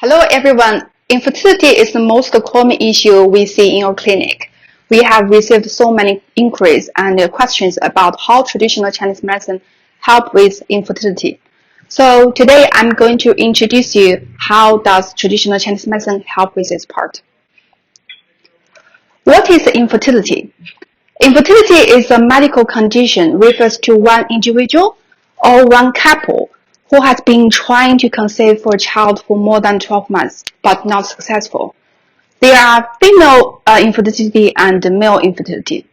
Hello everyone. Infertility is the most common issue we see in our clinic. We have received so many inquiries and questions about how traditional Chinese medicine help with infertility. So today I'm going to introduce you how does traditional Chinese medicine help with this part. What is infertility? Infertility is a medical condition refers to one individual or one couple who has been trying to conceive for a child for more than 12 months, but not successful. There are female infertility and male infertility.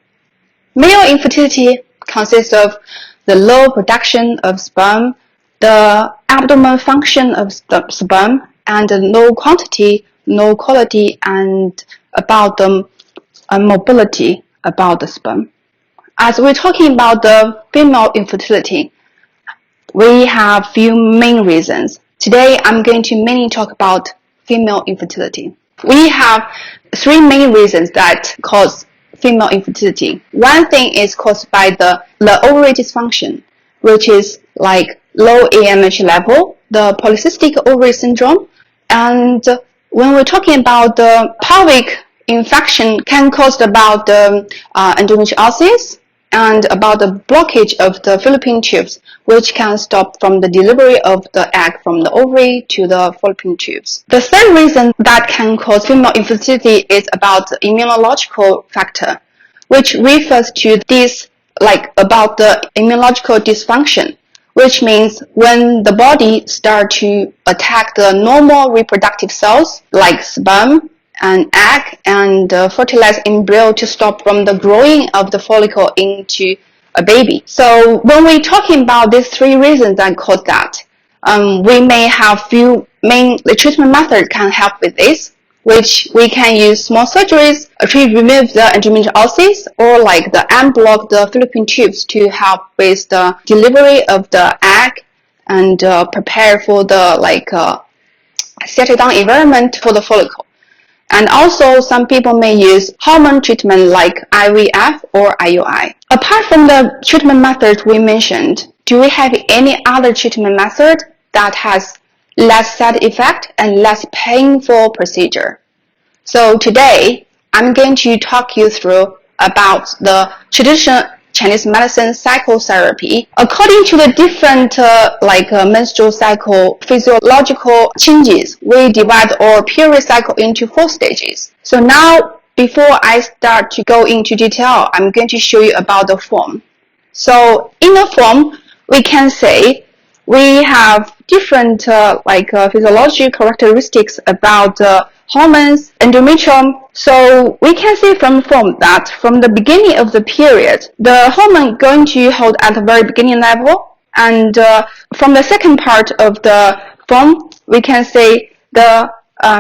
Male infertility consists of the low production of sperm, the abdomen function of sperm, and the low quantity, low quality, and about the mobility about the sperm. As we're talking about the female infertility, we have few main reasons. Today, I'm going to mainly talk about female infertility. We have three main reasons that cause female infertility. One thing is caused by the ovary dysfunction, which is like low AMH level, the polycystic ovary syndrome, and when we're talking about the pelvic infection can cause about the endometriosis and about the blockage of the fallopian tubes, which can stop from the delivery of the egg from the ovary to the fallopian tubes. The third reason that can cause female infertility is about the immunological factor, which refers to this about the immunological dysfunction, which means when the body starts to attack the normal reproductive cells like sperm and egg and fertilized embryo to stop from the growing of the follicle into a baby. So when we're talking about these three reasons that cause that, we may have few main treatment methods can help with this, which we can use small surgeries to remove the endometriosis or like the unblock the fallopian tubes to help with the delivery of the egg and prepare for the settle down environment for the follicle. And also, some people may use hormone treatment like IVF or IUI. Apart from the treatment methods we mentioned, do we have any other treatment method that has less side effect and less painful procedure? So today, I'm going to talk you through about the traditional Chinese medicine psychotherapy. According to the different menstrual cycle physiological changes, we divide our period cycle into 4 stages. So now, before I start to go into detail, I'm going to show you about the form. So in the form, we can say we have different physiological characteristics about hormones, endometrium. So we can see from form that from the beginning of the period, the hormone going to hold at the very beginning level, and from the second part of the form, we can say the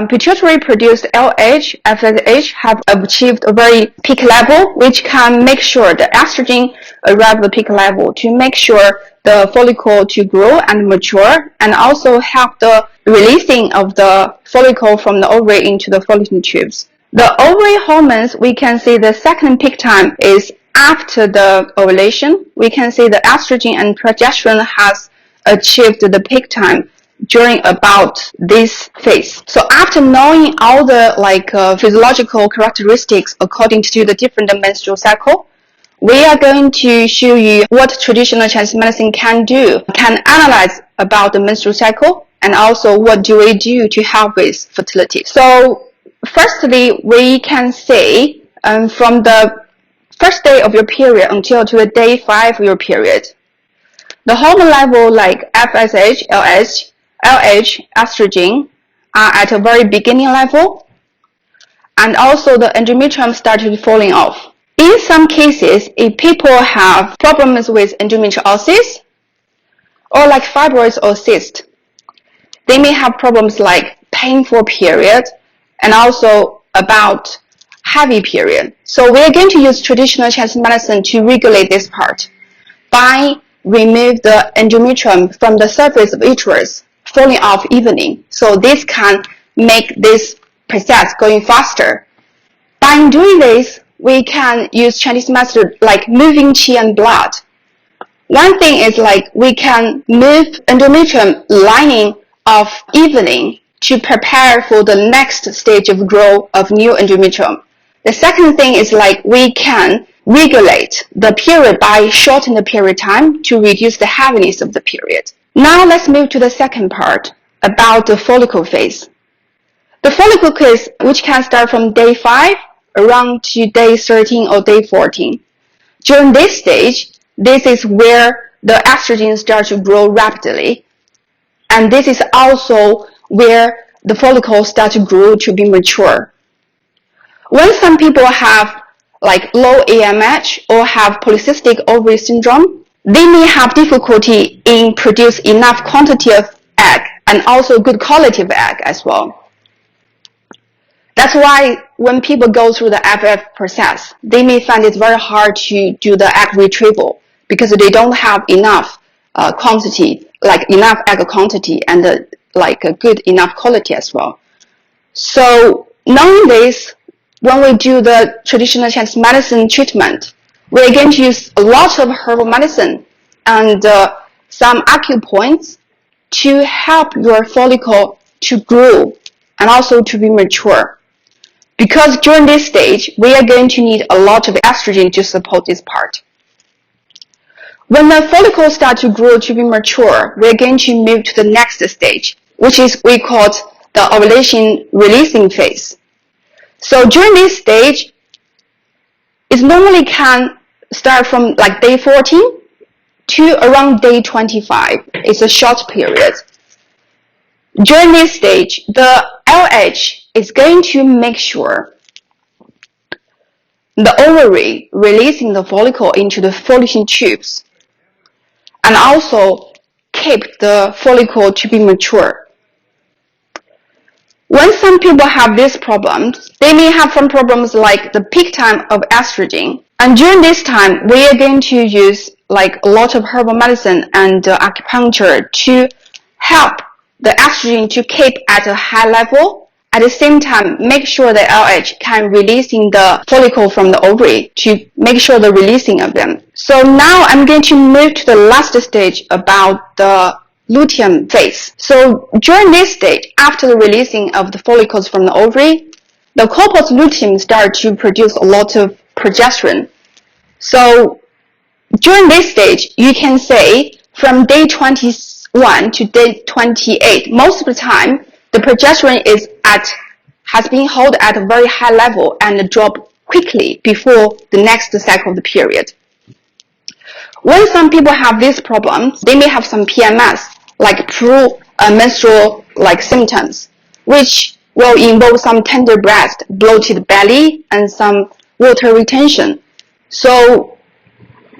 pituitary produced LH, FSH have achieved a very peak level, which can make sure the estrogen arrive at the peak level to make sure the follicle to grow and mature, and also help the releasing of the follicle from the ovary into the fallopian tubes. The ovary hormones, we can see the second peak time is after the ovulation. We can see the estrogen and progesterone has achieved the peak time during about this phase. So after knowing all the physiological characteristics according to the different menstrual cycle, we are going to show you what traditional Chinese medicine can do, can analyze about the menstrual cycle, and also what do we do to help with fertility. So firstly, we can say from the first day of your period until to the day 5 of your period, the hormone level like FSH, LH, estrogen are at a very beginning level, and also the endometrium started falling off. In some cases, if people have problems with endometriosis or like fibroids or cysts, they may have problems like painful period and also about heavy period. So we are going to use traditional Chinese medicine to regulate this part by remove the endometrium from the surface of uterus falling off evenly. So this can make this process going faster. By doing this, we can use Chinese method like moving qi and blood. One thing is we can move endometrium lining of evening to prepare for the next stage of growth of new endometrium. The second thing is like we can regulate the period by shortening the period time to reduce the heaviness of the period. Now let's move to the second part about the follicle phase. The follicle phase, which can start from day 5 around to day 13 or day 14. During this stage, this is where the estrogen starts to grow rapidly. And this is also where the follicles start to grow to be mature. When some people have like low AMH or have polycystic ovary syndrome, they may have difficulty in produce enough quantity of egg and also good quality of egg as well. That's why when people go through the IVF process, they may find it very hard to do the egg retrieval because they don't have enough quantity, like enough egg quantity and like a good enough quality as well. So knowing this, when we do the traditional Chinese medicine treatment, we're going to use a lot of herbal medicine and some acupoints to help your follicle to grow and also to be mature. Because during this stage, we are going to need a lot of estrogen to support this part. When the follicles start to grow to be mature, we're going to move to the next stage, which is we call it the ovulation releasing phase. So during this stage, it normally can start from like day 14 to around day 25. It's a short period. During this stage, the LH is going to make sure the ovary releasing the follicle into the fallopian tubes and also keep the follicle to be mature. When some people have these problems, they may have some problems like the peak time of estrogen. And during this time, we are going to use like a lot of herbal medicine and acupuncture to help the estrogen to keep at a high level. At the same time, make sure the LH can releasing the follicle from the ovary to make sure the releasing of them. So now I'm going to move to the last stage about the luteum phase. So during this stage, after the releasing of the follicles from the ovary, the corpus luteum start to produce a lot of progesterone. So during this stage, you can say from day 21 to day 28, most of the time, the progesterone has been held at a very high level and drop quickly before the next cycle of the period. When some people have these problems, they may have some PMS, like pre-menstrual like symptoms, which will involve some tender breast, bloated belly, and some water retention. So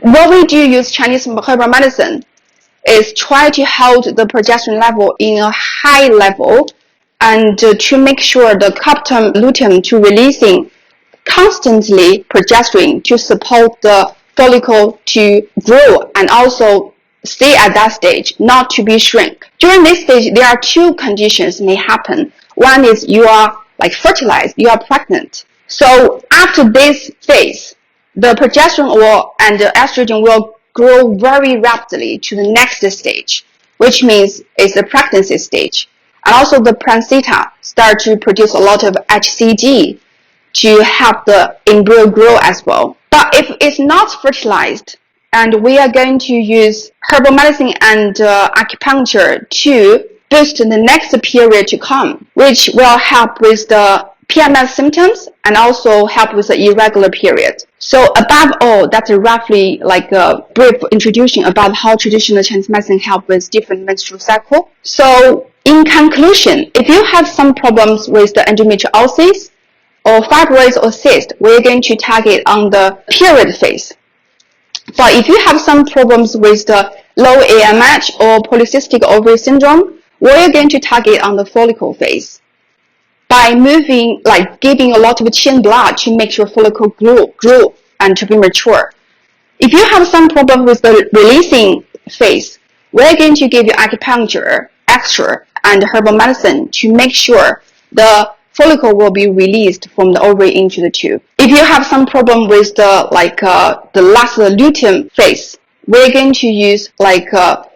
what we do use Chinese herbal medicine is try to hold the progesterone level in a high level and to make sure the couptum luteum to releasing constantly progesterone to support the follicle to grow and also stay at that stage, not to be shrink. During this stage, there are two conditions may happen. One is you are like fertilized, you are pregnant. So after this phase, the progesterone and the estrogen will grow very rapidly to the next stage, which means it's the pregnancy stage. And also the placenta start to produce a lot of HCG to help the embryo grow as well. But if it's not fertilized, and we are going to use herbal medicine and acupuncture to boost the next period to come, which will help with the PMS symptoms and also help with the irregular period. So above all, that's roughly like a brief introduction about how traditional Chinese medicine help with different menstrual cycle. So in conclusion, if you have some problems with the endometriosis or fibroids or cyst, we're going to target on the period phase. But if you have some problems with the low AMH or polycystic ovary syndrome, we're going to target on the follicle phase by moving, like giving a lot of qin blood to make sure follicle grow and to be mature. If you have some problem with the releasing phase, we're going to give you acupuncture, extra, and herbal medicine to make sure the follicle will be released from the ovary into the tube. If you have some problem with the last luteum phase, we're going to use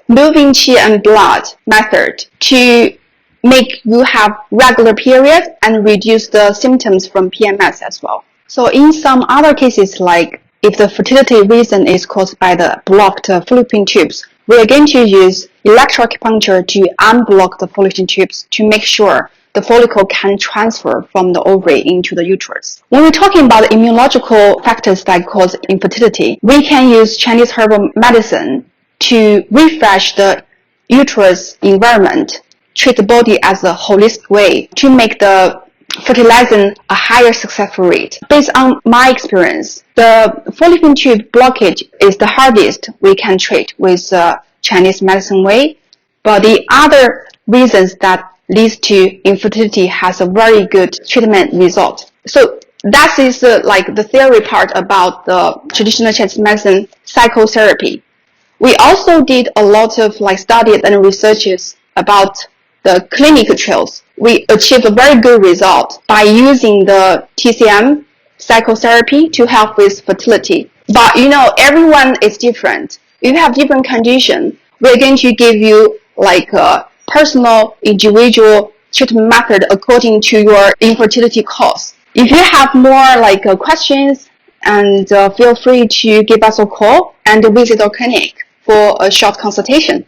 moving qi and blood method to make you have regular periods and reduce the symptoms from PMS as well. So in some other cases, like if the fertility reason is caused by the blocked fallopian tubes, we are going to use electroacupuncture to unblock the fallopian tubes to make sure the follicle can transfer from the ovary into the uterus. When we're talking about immunological factors that cause infertility, we can use Chinese herbal medicine to refresh the uterus environment, treat the body as a holistic way to make the fertilizing a higher success rate. Based on my experience, the fallopian tube blockage is the hardest we can treat with Chinese medicine way, but the other reasons that leads to infertility has a very good treatment result. So that is like the theory part about the traditional Chinese medicine psychotherapy. We also did a lot of studies and researches about the clinical trials. We achieved a very good result by using the TCM psychotherapy to help with fertility. But everyone is different. If you have different conditions, we're going to give you a personal, individual treatment method according to your infertility cause. If you have more questions, and feel free to give us a call and visit our clinic for a short consultation.